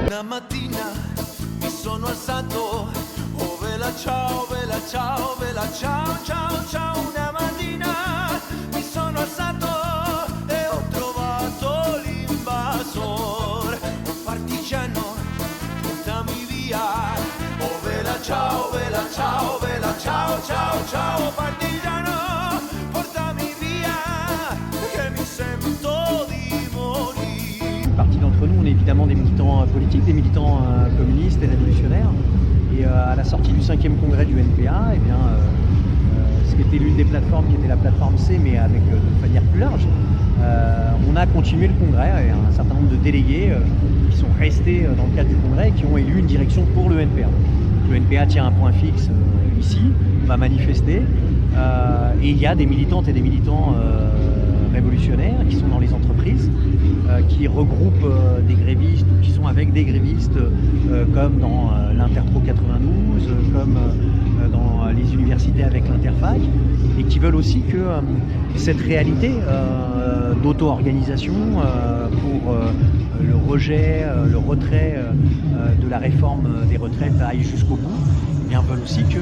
Una mattina mi sono alzato, oh vela ciao, vela ciao, vela ciao, ciao, ciao. Una mattina mi sono alzato e ho trovato l'invasor, un partigiano, portami via. Oh vela ciao, vela ciao, vela ciao, ciao, ciao, partigiano, portami via, che mi sento di morire. Une partie d'entre nous, on est évidemment des militants politiques, des militants communistes et révolutionnaires. Et à la sortie du 5e congrès du NPA, eh bien, ce qui était l'une des plateformes, qui était la plateforme C, mais avec de manière plus large, on a continué le congrès et un certain nombre de délégués qui sont restés dans le cadre du congrès et qui ont élu une direction pour le NPA. Le NPA tient un point fixe ici, on va manifester, et il y a des militantes et des militants révolutionnaires qui sont dans les entreprises, qui regroupent des grévistes ou qui sont avec des grévistes, comme dans l'Interpro 92, comme dans les universités avec l'Interfac, et qui veulent aussi que cette réalité d'auto-organisation pour le rejet, le retrait de la réforme des retraites aille jusqu'au bout, eh bien veulent aussi que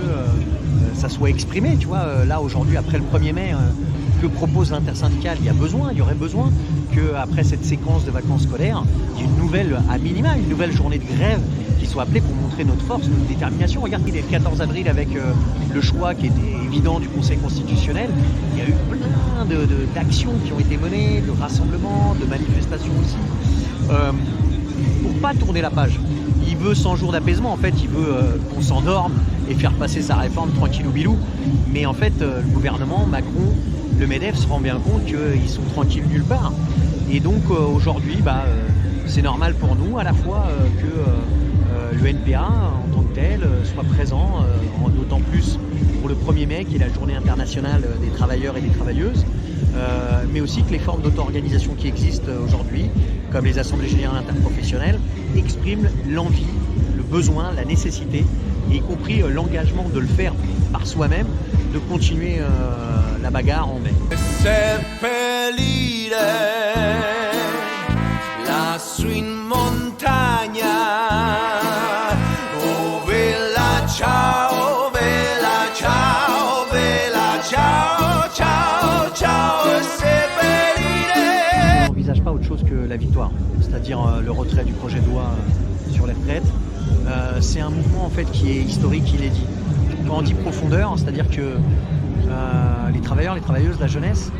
ça soit exprimé. Tu vois, là aujourd'hui, après le 1er mai, que propose l'intersyndicale? Il y aurait besoin qu'après cette séquence de vacances scolaires, il y ait une nouvelle, à minima, une nouvelle journée de grève qui soit appelée pour montrer notre force, notre détermination. Regardez, le 14 avril, avec le choix qui était évident du Conseil constitutionnel, il y a eu plein d'actions qui ont été menées, de rassemblements, de manifestations aussi, pour pas tourner la page. Il veut 100 jours d'apaisement, en fait, il veut qu'on s'endorme et faire passer sa réforme tranquillou bilou. Mais en fait, le gouvernement, Macron, le MEDEF se rend bien compte qu'ils sont tranquilles nulle part. Et donc aujourd'hui, c'est normal pour nous à la fois que le NPA en tant que tel soit présent, d'autant plus pour le 1er mai qui est la journée internationale des travailleurs et des travailleuses, mais aussi que les formes d'auto-organisation qui existent aujourd'hui, comme les assemblées générales interprofessionnelles, expriment l'envie, le besoin, la nécessité, y compris l'engagement de le faire par soi-même, de continuer la bagarre en mai. Seppellire lassù in montagna, oh vela ciao, vela ciao, vela ciao, ciao, ciao, seppellire. On n'envisage pas autre chose que la victoire, c'est-à-dire le retrait du projet de loi sur les retraites. C'est un mouvement en fait qui est historique, il est dit. Quand on dit profondeur, c'est-à-dire que les travailleurs, les travailleuses, la jeunesse,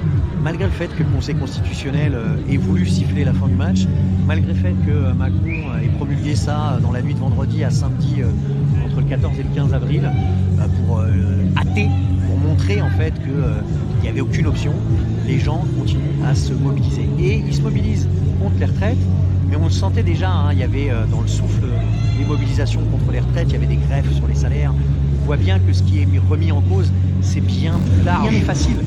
malgré le fait que le Conseil constitutionnel ait voulu siffler la fin du match, malgré le fait que Macron ait promulgué ça dans la nuit de vendredi à samedi, entre le 14 et le 15 avril, pour hâter, pour montrer en fait qu'il n'y avait aucune option, les gens continuent à se mobiliser. Et ils se mobilisent contre les retraites, mais on le sentait déjà, hein, il y avait dans le souffle des mobilisations contre les retraites, il y avait des grèves sur les salaires. On voit bien que ce qui est remis en cause, c'est bien plus large. Rien n'est facile,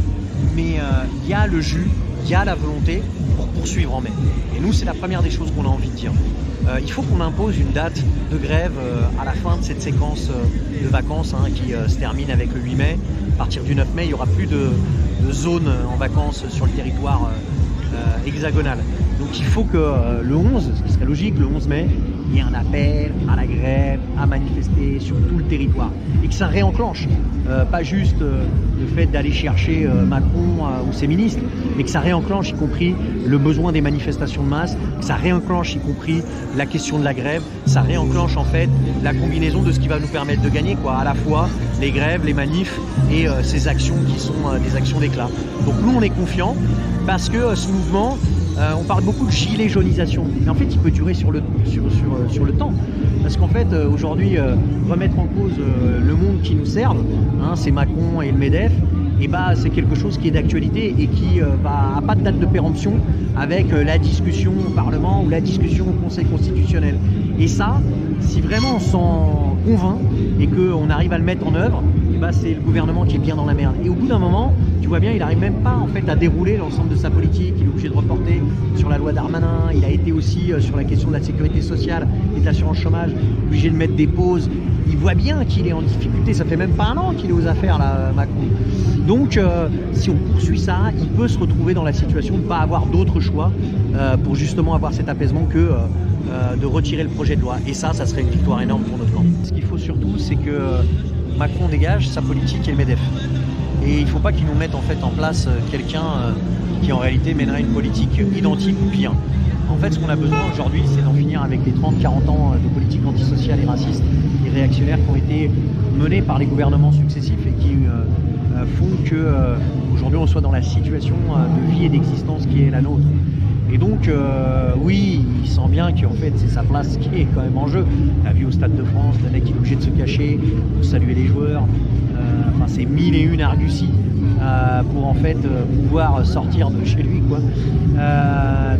mais il y a le jus, il y a la volonté pour poursuivre en mai. Et nous, c'est la première des choses qu'on a envie de dire. Il faut qu'on impose une date de grève à la fin de cette séquence de vacances qui se termine avec le 8 mai. À partir du 9 mai, il n'y aura plus de zones en vacances sur le territoire hexagonal. Donc il faut que le 11, ce qui serait logique, le 11 mai, il y ait un appel à la grève, à manifester sur tout le territoire. Et que ça réenclenche, pas juste le fait d'aller chercher Macron ou ses ministres, mais que ça réenclenche y compris le besoin des manifestations de masse, que ça réenclenche y compris la question de la grève, ça réenclenche en fait la combinaison de ce qui va nous permettre de gagner, à la fois les grèves, les manifs et ces actions qui sont des actions d'éclat. Donc nous on est confiants parce que ce mouvement, on parle beaucoup de gilet jaunisation, mais en fait il peut durer sur le temps. Parce qu'en fait aujourd'hui remettre en cause le monde qui nous serve, c'est Macron et le MEDEF, et c'est quelque chose qui est d'actualité et qui n'a pas de date de péremption avec la discussion au Parlement ou la discussion au Conseil constitutionnel. Et ça, si vraiment on s'en convainc et qu'on arrive à le mettre en œuvre, bah, c'est le gouvernement qui est bien dans la merde. Et au bout d'un moment, tu vois bien, il n'arrive même pas en fait à dérouler l'ensemble de sa politique. Il est obligé de reporter sur la loi Darmanin. Il a été aussi sur la question de la sécurité sociale et de l'assurance chômage, obligé de mettre des pauses. Il voit bien qu'il est en difficulté. Ça fait même pas un an qu'il est aux affaires, là, Macron. Donc, si on poursuit ça, il peut se retrouver dans la situation de ne pas avoir d'autre choix pour justement avoir cet apaisement que de retirer le projet de loi. Et ça serait une victoire énorme pour notre camp. Ce qu'il faut surtout, c'est que Macron dégage sa politique et le MEDEF. Et il ne faut pas qu'il nous mette en fait en place quelqu'un qui en réalité mènerait une politique identique ou pire. En fait, ce qu'on a besoin aujourd'hui, c'est d'en finir avec les 30-40 ans de politique antisociale et raciste et réactionnaire qui ont été menées par les gouvernements successifs et qui font que aujourd'hui on soit dans la situation de vie et d'existence qui est la nôtre. Et donc, oui, il sent bien qu'en fait, c'est sa place qui est quand même en jeu. On a vu au Stade de France, le mec il est obligé de se cacher pour saluer les joueurs. Enfin, c'est 1001 arguties pour en fait pouvoir sortir de chez lui, quoi.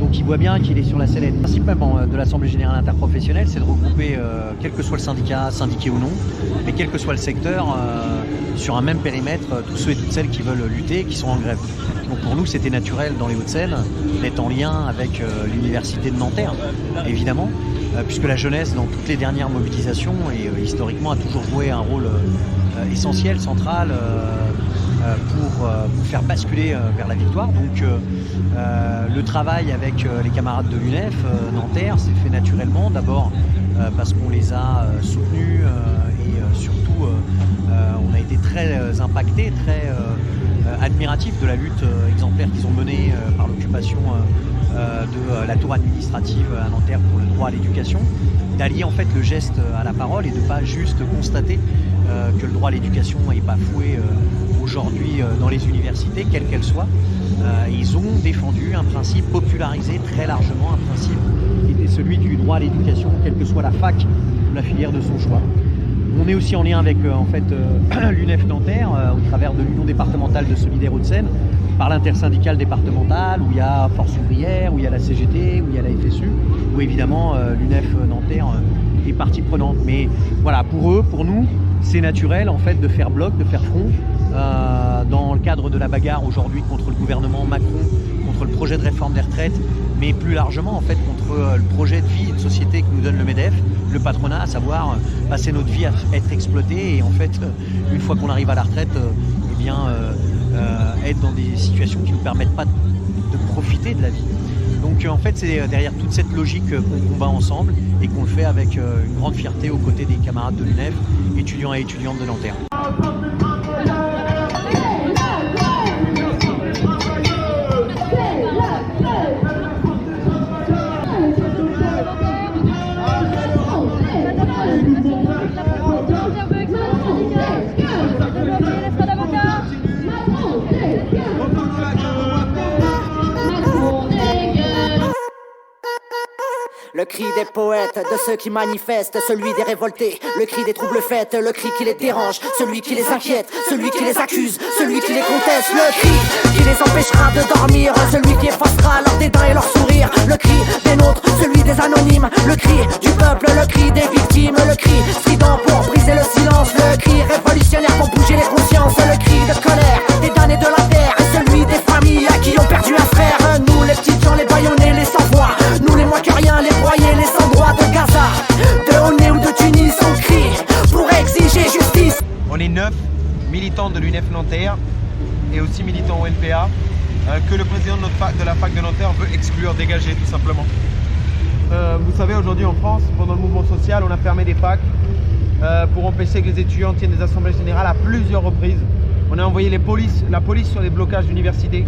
Donc il voit bien qu'il est sur la sellette. Le principe même de l'Assemblée Générale Interprofessionnelle, c'est de regrouper, quel que soit le syndicat, syndiqué ou non, mais quel que soit le secteur, sur un même périmètre, tous ceux et toutes celles qui veulent lutter, qui sont en grève. Donc pour nous, c'était naturel dans les Hauts-de-Seine d'être en lien avec l'université de Nanterre, évidemment, puisque la jeunesse, dans toutes les dernières mobilisations, et historiquement, a toujours joué un rôle essentiel, central, pour faire basculer vers la victoire. Donc le travail avec les camarades de l'UNEF Nanterre s'est fait naturellement, d'abord parce qu'on les a soutenus et surtout on a été très impactés, très admiratifs de la lutte exemplaire qu'ils ont menée par l'occupation de la tour administrative à Nanterre pour le droit à l'éducation, d'allier en fait le geste à la parole et de pas juste constater que le droit à l'éducation est bafoué aujourd'hui dans les universités, quelles qu'elles soient. Ils ont défendu un principe popularisé très largement, un principe qui était celui du droit à l'éducation, quelle que soit la fac ou la filière de son choix. On est aussi en lien avec en fait, l'UNEF Nanterre, au travers de l'Union départementale de Solidaires Hauts-de-Seine, par l'intersyndicale départementale, où il y a Force ouvrière, où il y a la CGT, où il y a la FSU, où évidemment l'UNEF Nanterre est partie prenante. Mais voilà, pour eux, pour nous, c'est naturel en fait de faire bloc, de faire front dans le cadre de la bagarre aujourd'hui contre le gouvernement Macron, contre le projet de réforme des retraites, mais plus largement en fait contre le projet de vie et de société que nous donne le MEDEF, le patronat, à savoir passer notre vie à être exploité et en fait une fois qu'on arrive à la retraite, eh bien être dans des situations qui ne nous permettent pas de profiter de la vie. Donc en fait c'est derrière toute cette logique qu'on combat ensemble et qu'on le fait avec une grande fierté aux côtés des camarades de l'UNEF, étudiants et étudiantes de Nanterre. Le cri des poètes, de ceux qui manifestent, celui des révoltés, le cri des troubles faits, le cri qui les dérange, celui qui les inquiète, celui qui les accuse, celui qui les conteste, le cri qui les empêchera de dormir, celui qui effacera leur dédain et leur sourire, le cri des nôtres, celui des anonymes, le cri du peuple, le cri des victimes, le cri strident pour briser le silence, le cri révolutionnaire pour bouger les consciences, le cri de colère des damnés de la terre, celui des familles qui ont perdu un frère, nous les petits gens, les bâillonnés, les sans-voix, nous les moins que rien, les broyés, les sans-droits de Gaza, de Oné ou de Tunis, on crie pour exiger justice. On est 9 militants de l'UNEF Nanterre et aussi militants au NPA que le président de la fac de Nanterre veut exclure, dégager tout simplement. Vous savez, aujourd'hui en France, pendant le mouvement social, on a fermé des facs pour empêcher que les étudiants tiennent des assemblées générales à plusieurs reprises. On a envoyé la police sur des blocages d'universités.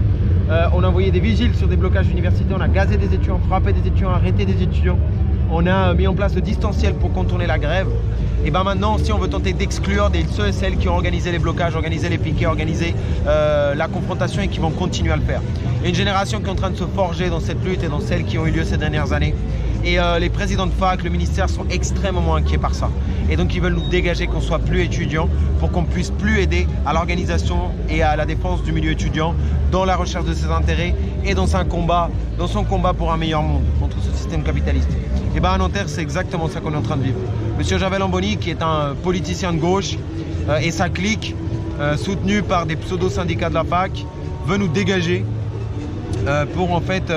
On a envoyé des vigiles sur des blocages d'universités. On a gazé des étudiants, frappé des étudiants, arrêté des étudiants. On a mis en place le distanciel pour contourner la grève. Et bien maintenant, si on veut tenter d'exclure ceux et celles qui ont organisé les blocages, organisé les piquets, organisé la confrontation et qui vont continuer à le faire. Il y a une génération qui est en train de se forger dans cette lutte et dans celles qui ont eu lieu ces dernières années. Et les présidents de fac, le ministère sont extrêmement inquiets par ça. Et donc ils veulent nous dégager, qu'on soit plus étudiants, pour qu'on puisse plus aider à l'organisation et à la défense du milieu étudiant dans la recherche de ses intérêts et dans son combat pour un meilleur monde contre ce système capitaliste. Et bien à Nanterre, c'est exactement ça qu'on est en train de vivre. Monsieur Javel Amboni, qui est un politicien de gauche, et sa clique, soutenue par des pseudo-syndicats de la fac, veut nous dégager pour en fait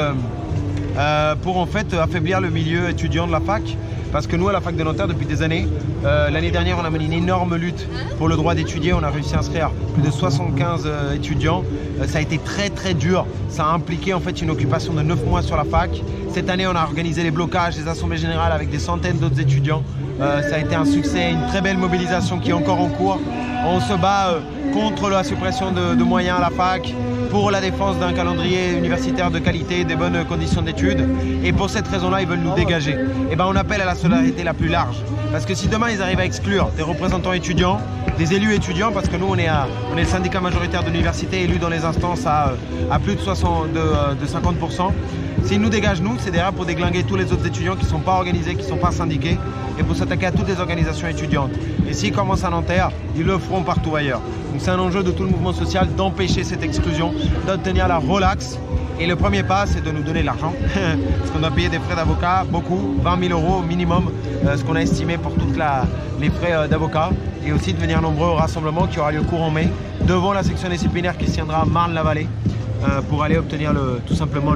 affaiblir le milieu étudiant de la fac. Parce que nous, à la fac de Nanterre, depuis des années, l'année dernière, on a mené une énorme lutte pour le droit d'étudier. On a réussi à inscrire plus de 75 étudiants. Ça a été très très dur. Ça a impliqué en fait une occupation de 9 mois sur la fac. Cette année, on a organisé les blocages, les assemblées générales avec des centaines d'autres étudiants. Ça a été un succès, une très belle mobilisation qui est encore en cours. On se bat contre la suppression de moyens à la fac, pour la défense d'un calendrier universitaire de qualité, des bonnes conditions d'études. Et pour cette raison-là, ils veulent nous dégager. Et ben, on appelle à la solidarité la plus large. Parce que si demain, ils arrivent à exclure des représentants étudiants, des élus étudiants, parce que nous, on est le syndicat majoritaire de l'université élu dans les instances à plus de 50%. S'ils nous dégagent, nous, c'est derrière pour déglinguer tous les autres étudiants qui ne sont pas organisés, qui ne sont pas syndiqués, et pour s'attaquer à toutes les organisations étudiantes. Et s'ils commencent à Nanterre, ils le feront partout ailleurs. Donc c'est un enjeu de tout le mouvement social d'empêcher cette exclusion, d'obtenir la relaxe. Et le premier pas, c'est de nous donner de l'argent, parce qu'on doit payer des frais d'avocat, beaucoup, 20 000 € au minimum, ce qu'on a estimé pour tous les frais d'avocat, et aussi de venir nombreux au rassemblement qui aura lieu courant mai, devant la section disciplinaire qui se tiendra à Marne-la-Vallée, pour aller obtenir tout simplement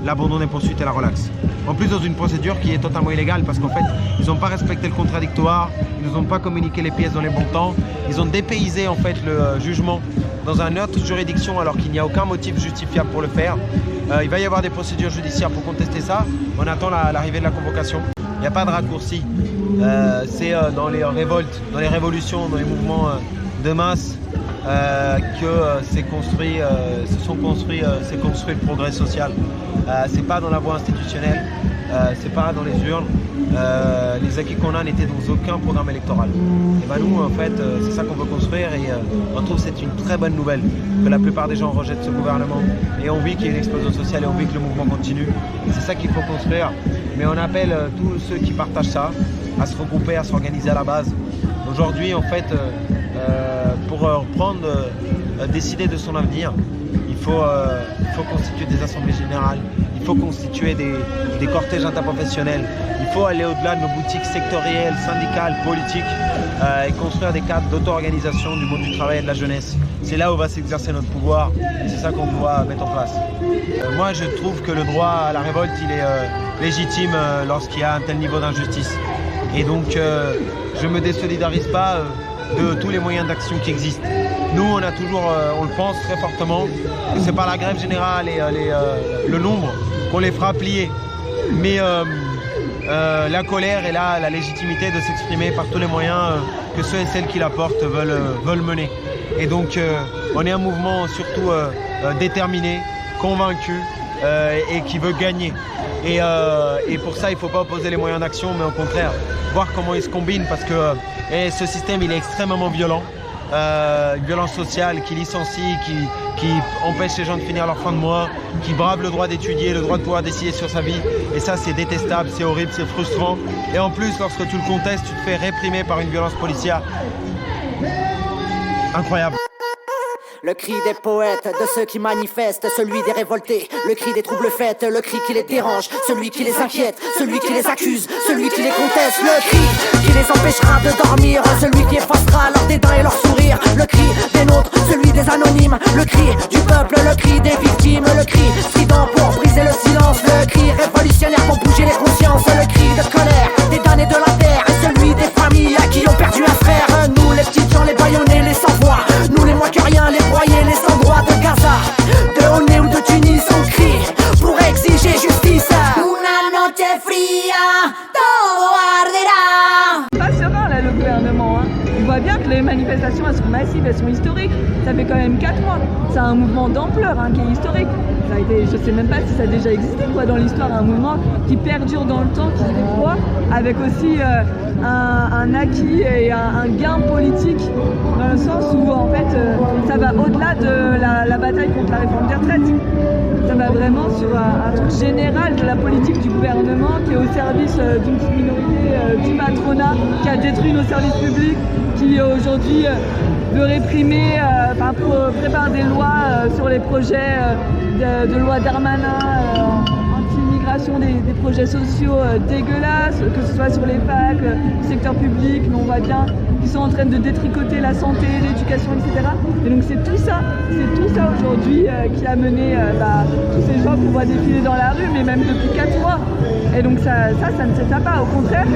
l'abandon des poursuites et la relaxe. En plus, dans une procédure qui est totalement illégale, parce qu'en fait, ils n'ont pas respecté le contradictoire, ils nous ont pas communiqué les pièces dans les bons temps, ils ont dépaysé en fait le jugement dans une autre juridiction alors qu'il n'y a aucun motif justifiable pour le faire. Il va y avoir des procédures judiciaires pour contester ça. On attend l'arrivée de la convocation. Il n'y a pas de raccourci. C'est dans les révoltes, dans les révolutions, dans les mouvements de masse que s'est construit le progrès social. C'est pas dans la voie institutionnelle, c'est pas dans les urnes. Les acquis qu'on a n'étaient dans aucun programme électoral. Et ben nous, en fait, c'est ça qu'on veut construire et on trouve que c'est une très bonne nouvelle que la plupart des gens rejettent ce gouvernement et on vit qu'il y ait une explosion sociale et on vit que le mouvement continue. C'est ça qu'il faut construire. Mais on appelle tous ceux qui partagent ça à se regrouper, à s'organiser à la base. Aujourd'hui, en fait, pour décider de son avenir, il faut constituer des assemblées générales, il faut constituer des cortèges interprofessionnels, il faut aller au-delà de nos boutiques sectorielles, syndicales, politiques et construire des cadres d'auto-organisation du monde du travail et de la jeunesse. C'est là où va s'exercer notre pouvoir et c'est ça qu'on doit mettre en place. Moi, je trouve que le droit à la révolte, il est légitime lorsqu'il y a un tel niveau d'injustice. Et donc, je ne me désolidarise pas de tous les moyens d'action qui existent. Nous, on a toujours, on le pense très fortement, que c'est par la grève générale et le nombre qu'on les fera plier. Mais la colère et la légitimité de s'exprimer par tous les moyens que ceux et celles qui la portent veulent mener. Et donc, on est un mouvement surtout déterminé, convaincu et qui veut gagner. Et pour ça, il ne faut pas opposer les moyens d'action, mais au contraire, voir comment ils se combinent, parce que ce système, il est extrêmement violent. Une violence sociale qui licencie, qui empêche les gens de finir leur fin de mois, qui brave le droit d'étudier, le droit de pouvoir décider sur sa vie. Et ça, c'est détestable, c'est horrible, c'est frustrant. Et en plus, lorsque tu le contestes, tu te fais réprimer par une violence policière incroyable. Le cri des poètes, de ceux qui manifestent, celui des révoltés, le cri des troubles faits, le cri qui les dérange, celui qui les inquiète, celui qui les accuse, celui qui les conteste, le cri qui les empêchera de dormir, celui qui effacera leur dédain et leur sourire, le cri des nôtres, celui des anonymes, le cri du peuple, le cri des victimes, le cri strident pour briser le silence, le cri révolutionnaire pour bouger les consciences, le cri de colère des damnés de la terre, celui des familles qui ont perdu un frère, nous les petits gens, les bâillonnés, les sans-voix, nous les moins que rien, les broyés, les sans-droits de Gaza, de Oné ou de Tunis, on crie pour exiger justice. Una noche fría, todo arderá. Pas serein là le gouvernement, hein. On voit bien que les manifestations elles sont massives, elles sont historiques. Ça fait quand même 4 mois. C'est un mouvement d'ampleur qui est historique. Ça a été, je sais même pas si ça a déjà existé dans l'histoire, un mouvement qui perdure dans le temps, qui se déploie, avec aussi un acquis et un gain politique, dans le sens où en fait ça va au-delà de la bataille contre la réforme des retraites. Ça va vraiment sur un truc général de la politique du gouvernement qui est au service d'une petite minorité du patronat, qui a détruit nos services publics, qui aujourd'hui veut réprimer, prépare des lois sur les projets de loi Darmanin anti-immigration. prolifération des projets sociaux dégueulasses, que ce soit sur les facs, le secteur public, mais on voit bien qu'ils sont en train de détricoter la santé, l'éducation, etc. Et donc c'est tout ça aujourd'hui qui a mené tous ces gens qu'on voit défiler dans la rue, mais même depuis 4 mois. Et donc ça ne s'éteint pas. Au contraire,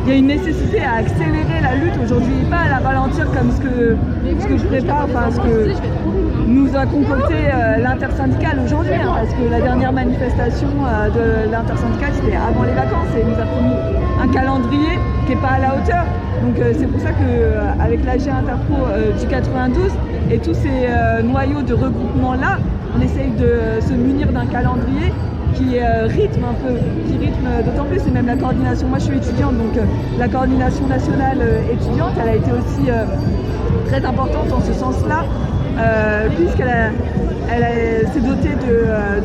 il y a une nécessité à accélérer la lutte aujourd'hui, et pas à la ralentir comme ce que je prépare, enfin ce que nous a concocté l'intersyndicale aujourd'hui, hein, parce que la dernière manifestation de l'intersyndicale c'était avant les vacances et nous a promis un calendrier qui n'est pas à la hauteur. Donc c'est pour ça qu'avec l'AG Interpro du 92 et tous ces noyaux de regroupement là, on essaye de se munir d'un calendrier qui rythme un peu, d'autant plus, c'est même la coordination. Moi je suis étudiante, donc la coordination nationale étudiante, elle a été aussi très importante en ce sens-là, puisqu'elle s'est dotée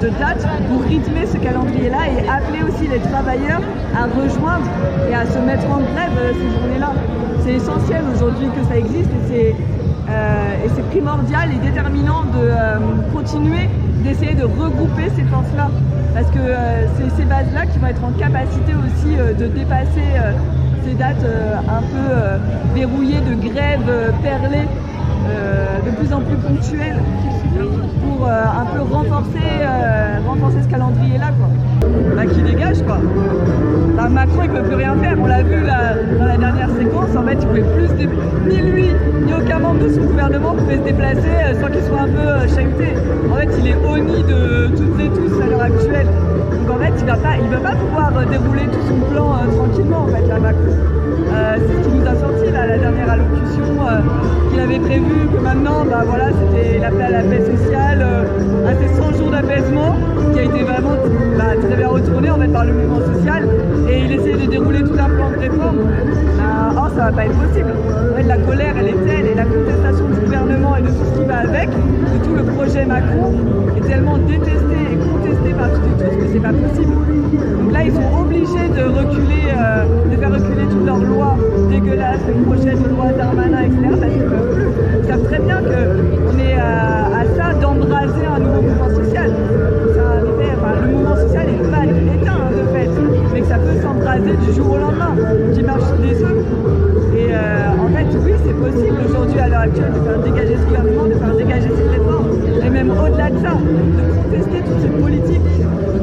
de dates pour rythmer ce calendrier-là et appeler aussi les travailleurs à rejoindre et à se mettre en grève ces journées-là. C'est essentiel aujourd'hui que ça existe et c'est primordial et déterminant de continuer d'essayer de regrouper ces forces-là, parce que c'est ces bases-là qui vont être en capacité aussi de dépasser ces dates un peu verrouillées de grèves perlées de plus en plus ponctuelles pour un peu renforcer ce calendrier-là, quoi. Qui dégage, quoi. Macron il peut plus rien faire, on l'a vu dans la dernière séquence, en fait il pouvait plus ni lui ni aucun membre de son gouvernement pouvait se déplacer sans qu'il soit un peu chahuté. En fait il est honni de toutes et tous à l'heure actuelle. Donc en fait il va pas pouvoir dérouler tout son plan tranquillement, en fait, là, Macron. C'est ce qu'il nous a sorti là, la dernière allocution qu'il avait prévu, que maintenant c'était l'appel à la paix sociale, à ces 100 jours d'apaisement qui a été vraiment très bien retourné en fait par le mouvement social, et il essayait de dérouler tout un plan de réforme. Ça va pas être possible. En fait, la colère elle est telle, et la contestation du gouvernement et de tout ce qui va avec, de tout le projet Macron est tellement détesté et contesté par toutes et tous que c'est pas possible. Donc là ils sont obligés de faire reculer toutes leurs lois dégueulasses, les projets de loi Darmanin, etc. parce qu'ils peuvent plus. Ils savent très bien qu'on est à ça d'embraser un nouveau mouvement social. Le mouvement social est pas éteint de fait, mais que ça peut s'embraser du jour au lendemain, qui marche sous des œufs. Et en fait, oui, c'est possible aujourd'hui à l'heure actuelle de faire dégager ce gouvernement, de faire dégager cette réforme, et même au-delà de ça, de contester toute cette politique,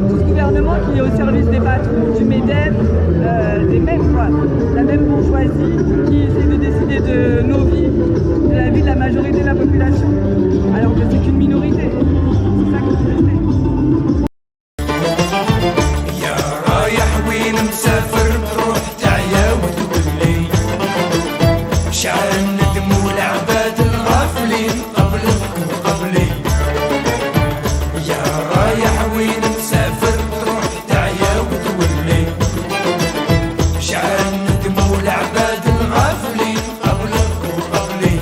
tout ce gouvernement qui est au service des patrons, du MEDEF, des mêmes, quoi, la même bourgeoisie qui essaie de décider de nos vies, de la vie de la majorité de la population, alors que c'est qu'une minorité. C'est ça qu'il faut rester. مسافر تروح تعيا وتقولي شعل الندم والعباد الغافلين قبلك وقبلي يا رايح وين مسافر تروح تعيا وتقولي شعل الندم والعباد الغافلين قبلك وقبلي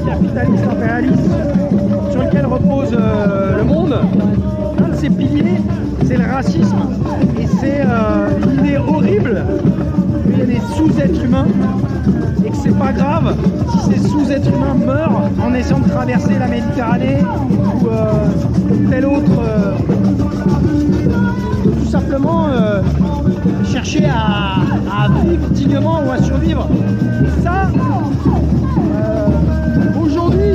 capitaliste impérialiste sur lequel repose le monde. Un de ces piliers, c'est le racisme, et c'est l'idée horrible qu'il y a des sous-êtres humains et que c'est pas grave si ces sous-êtres humains meurent en essayant de traverser la Méditerranée ou tel autre, tout simplement chercher à vivre dignement ou à survivre. Et ça, aujourd'hui,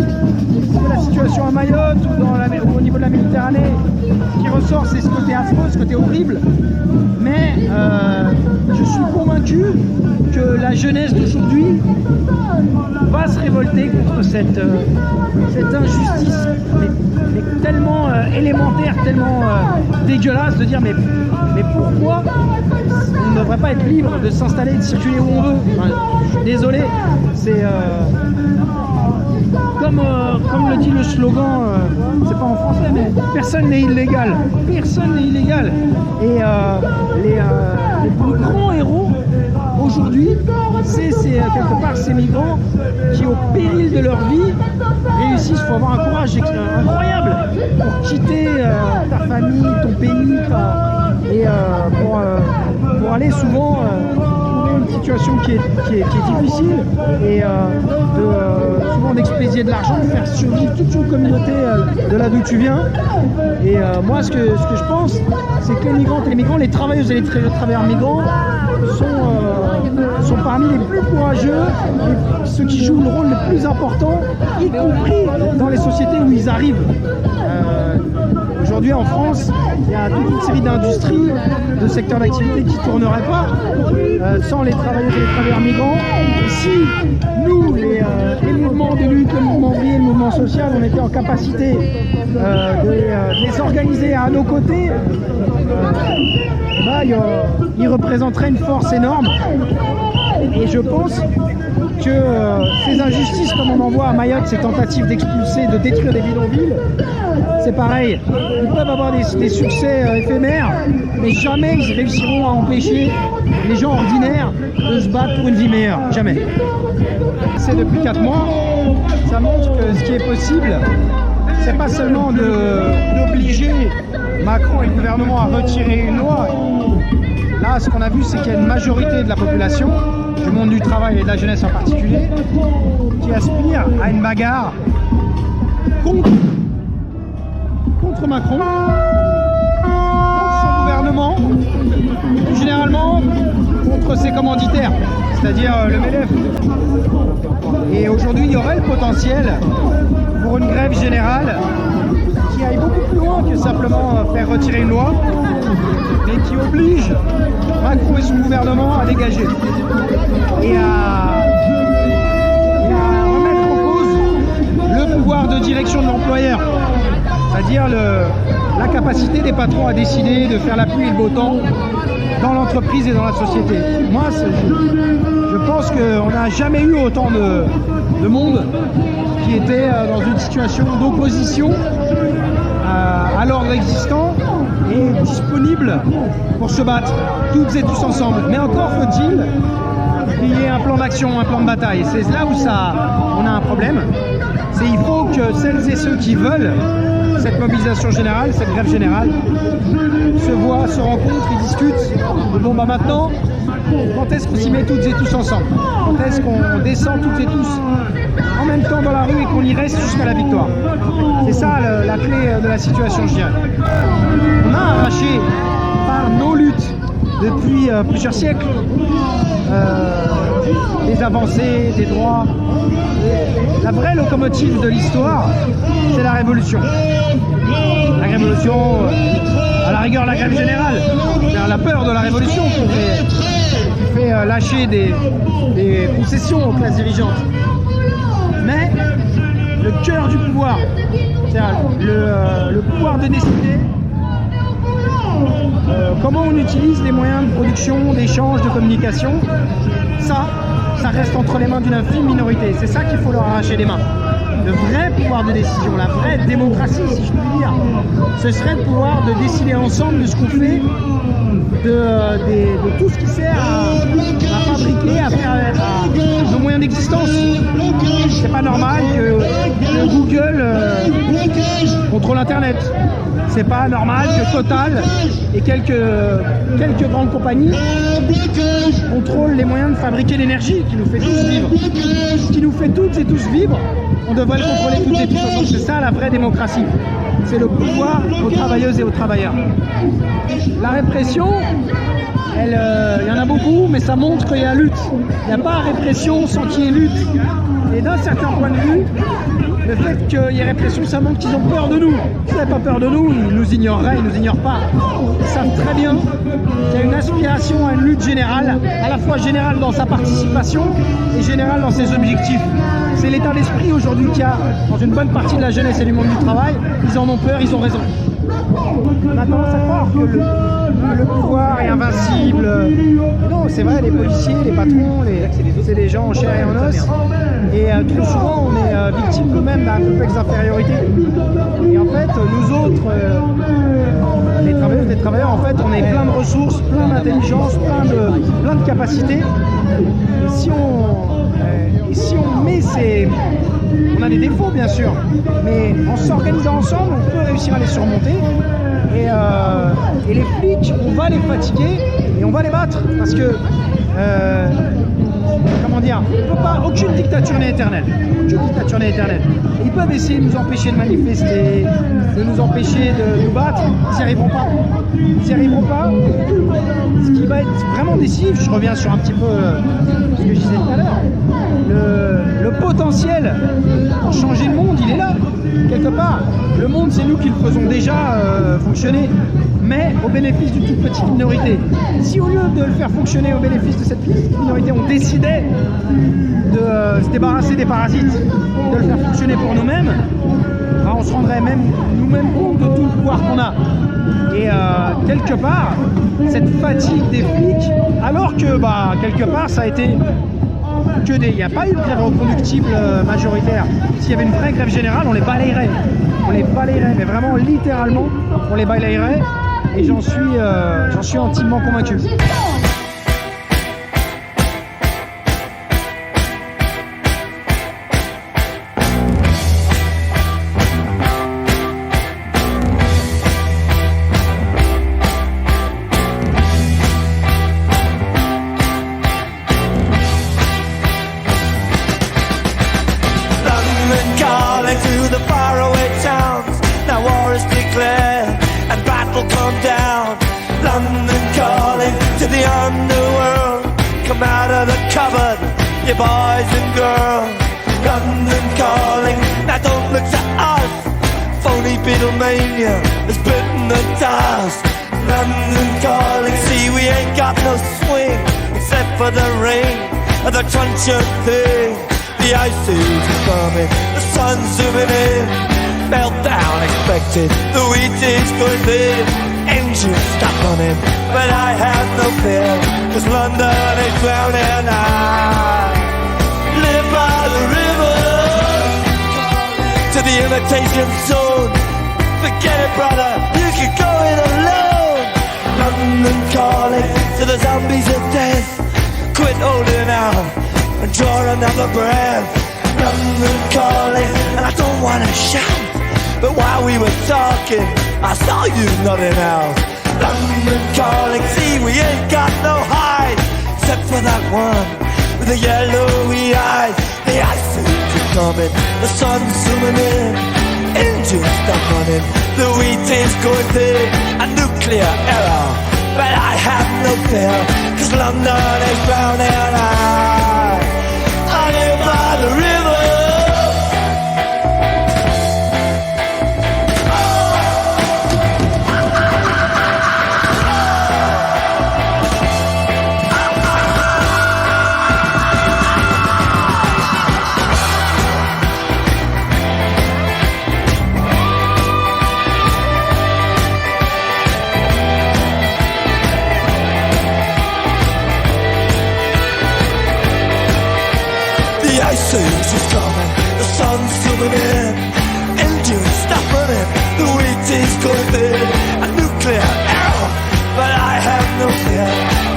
la situation à Mayotte ou au niveau de la Méditerranée, ce qui ressort, c'est ce côté affreux, ce côté horrible. Mais je suis convaincu que la jeunesse d'aujourd'hui va se révolter contre cette injustice, mais tellement élémentaire, tellement dégueulasse, de dire mais pourquoi on ne devrait pas être libre de s'installer et de circuler où on veut. Enfin, je suis désolé, c'est comme le dit le slogan, c'est pas en français, mais personne n'est illégal. Personne n'est illégal. Et les plus grands héros aujourd'hui, c'est quelque part ces migrants qui, au péril de leur vie, réussissent. Il faut avoir un courage incroyable pour quitter ta famille, ton pays, et pour aller souvent trouver une situation qui est difficile et souvent d'expédier de l'argent, de faire survivre toute une communauté de là d'où tu viens. Et moi, ce que je pense, c'est que les migrantes et les migrants, les travailleuses et les travailleurs migrants sont parmi les plus courageux, ceux qui jouent le rôle le plus important, y compris dans les sociétés où ils arrivent. Aujourd'hui en France, il y a toute une série d'industries, de secteurs d'activité qui ne tourneraient pas sans les travailleuses et les travailleurs migrants. Et si nous, les mouvements de lutte, le mouvement ouvrier, le mouvement social, on était en capacité de les organiser à nos côtés, ils représenteraient une force énorme. Et je pense que ces injustices, comme on en voit à Mayotte, ces tentatives d'expulser, de détruire des bidonvilles, c'est pareil. Ils peuvent avoir des succès éphémères, mais jamais ils réussiront à empêcher les gens ordinaires de se battre pour une vie meilleure. Jamais. C'est depuis 4 mois, ça montre que ce qui est possible, c'est pas seulement d'obliger Macron et le gouvernement à retirer une loi. Là, ce qu'on a vu, c'est qu'il y a une majorité de la population, du monde du travail et de la jeunesse en particulier, qui aspire à une bagarre contre Macron, contre son gouvernement, plus généralement contre ses commanditaires, c'est-à-dire le MEDEF. Et aujourd'hui, il y aurait le potentiel pour une grève générale qui aille beaucoup plus loin que simplement faire retirer une loi, mais qui oblige Macron et son gouvernement à dégager et à remettre en cause le pouvoir de direction de l'employeur, c'est-à-dire la capacité des patrons à décider de faire la pluie et le beau temps dans l'entreprise et dans la société. Moi, je pense qu'on n'a jamais eu autant de monde qui était dans une situation d'opposition à l'ordre existant et disponible pour se battre, toutes et tous ensemble. Mais encore faut-il qu'il y ait un plan d'action, un plan de bataille. C'est là où on a un problème. Il faut que celles et ceux qui veulent cette mobilisation générale, cette grève générale, se voient, se rencontrent, ils discutent. Bon bah maintenant, quand est-ce qu'on s'y met toutes et tous ensemble? Quand est-ce qu'on descend toutes et tous en même temps dans la rue et qu'on y reste jusqu'à la victoire? C'est ça la clé de la situation, je dirais. On a arraché par nos luttes depuis plusieurs siècles des avancées, des droits. La vraie locomotive de l'histoire, c'est la révolution. La révolution, à la rigueur, la grève générale, c'est la peur de la révolution qui fait lâcher des concessions aux classes dirigeantes. Mais le cœur du pouvoir, c'est-à-dire le pouvoir de décider comment on utilise les moyens de production, d'échange, de communication, ça reste entre les mains d'une infime minorité. C'est ça qu'il faut leur arracher les mains. Le vrai pouvoir de décision, la vraie démocratie, si je puis dire, ce serait le pouvoir de décider ensemble de ce qu'on fait, de tout ce qui sert à fabriquer, à faire nos moyens d'existence. C'est pas normal que Google contrôle Internet. C'est pas normal que Total et quelques grandes compagnies contrôlent les moyens de fabriquer l'énergie qui nous fait tous vivre. Qui nous fait toutes et tous vivre, on devrait le contrôler toutes et tous ensemble. C'est ça la vraie démocratie. C'est le pouvoir aux travailleuses et aux travailleurs. La répression, il y en a beaucoup, mais ça montre qu'il y a lutte. Il n'y a pas répression sans qu'il y ait lutte. Et d'un certain point de vue, le fait qu'il y ait répression, ça montre qu'ils ont peur de nous. S'ils n'avaient pas peur de nous, ils nous ignoreraient, ils nous ignorent pas. Ils savent très bien qu'il y a une aspiration à une lutte générale, à la fois générale dans sa participation et générale dans ses objectifs. C'est l'état d'esprit aujourd'hui qu'il y a dans une bonne partie de la jeunesse et du monde du travail. Ils en ont peur, ils ont raison. On a tendance à croire que le pouvoir est invincible. Non, c'est vrai, les policiers, les patrons, c'est des gens en chair et en os. Et trop souvent, on est victime quand même d'un complexe d'infériorité. Et en fait, nous autres, les travailleurs, en fait, on est plein de ressources, plein d'intelligence, plein de capacités. Et si on met ces... On a des défauts, bien sûr, mais en s'organisant ensemble, on peut réussir à les surmonter. Et les flics, on va les fatiguer et on va les battre. Parce que, comment dire, aucune dictature n'est éternelle. Aucune dictature n'est éternelle. Ils peuvent essayer de nous empêcher de manifester, de nous empêcher de nous battre. Ils n'y arriveront pas. Ils n'y arriveront pas. Ce qui va être vraiment décisif, je reviens sur un petit peu ce que je disais tout à l'heure, le potentiel pour changer le monde, il est là, quelque part. Le monde, c'est nous qui le faisons déjà fonctionner, mais au bénéfice d'une toute petite minorité. Si au lieu de le faire fonctionner au bénéfice de cette petite minorité, on décidait de se débarrasser des parasites, de le faire fonctionner pour nous-mêmes, ben on se rendrait même nous-mêmes compte de tout le pouvoir qu'on a. Et quelque part, cette fatigue des flics, alors que quelque part ça a été que il n'y a pas eu de grève reconductible majoritaire. S'il y avait une vraie grève générale, on les balayerait. On les balayerait, mais vraiment littéralement, on les balayerait. Et j'en suis intimement convaincu. To the faraway towns, now war is declared and battle come down. London calling to the underworld, come out of the cupboard, you boys and girls. London calling, now don't look to us, phony Beatlemania has bitten the dust. London calling, see we ain't got no swing except for the rain and the truncheon thing. The ice age is coming, the sun's zooming in, meltdown expected, the wheat is going thin, engines stop running, but I have no fear, cause London is drowning. I live by the river, to the imitation zone, forget it brother, you can go it alone. London calling to the zombies of death, quit holding out and draw another breath. London calling, and I don't wanna shout, but while we were talking, I saw you nodding out. London calling, see we ain't got no hide, except for that one with the yellowy eyes. The ice age is coming, the sun's zooming in, engines stop running, the wheat is going thin, a nuclear error, but I have no fear, cause London is drowning. I live by the river. The ice age is coming, the sun's zooming in, engines stop running, the wheat is going thin, a nuclear error, but I have no fear,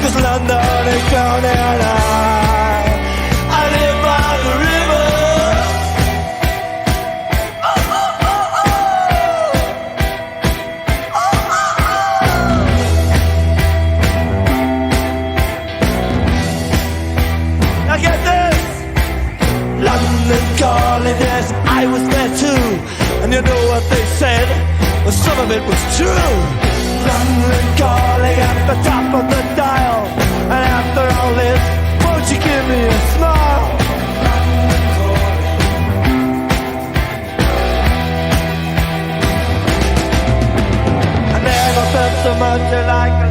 cause London is drowning. I live by the river. Oh, oh, oh, oh. Oh, oh, oh. Now get this. London calling, yes, I was there too. And you know what they said? Well, some of it was true. London calling at the top of the dial. And after all this, won't you give me a smile? I never felt so much like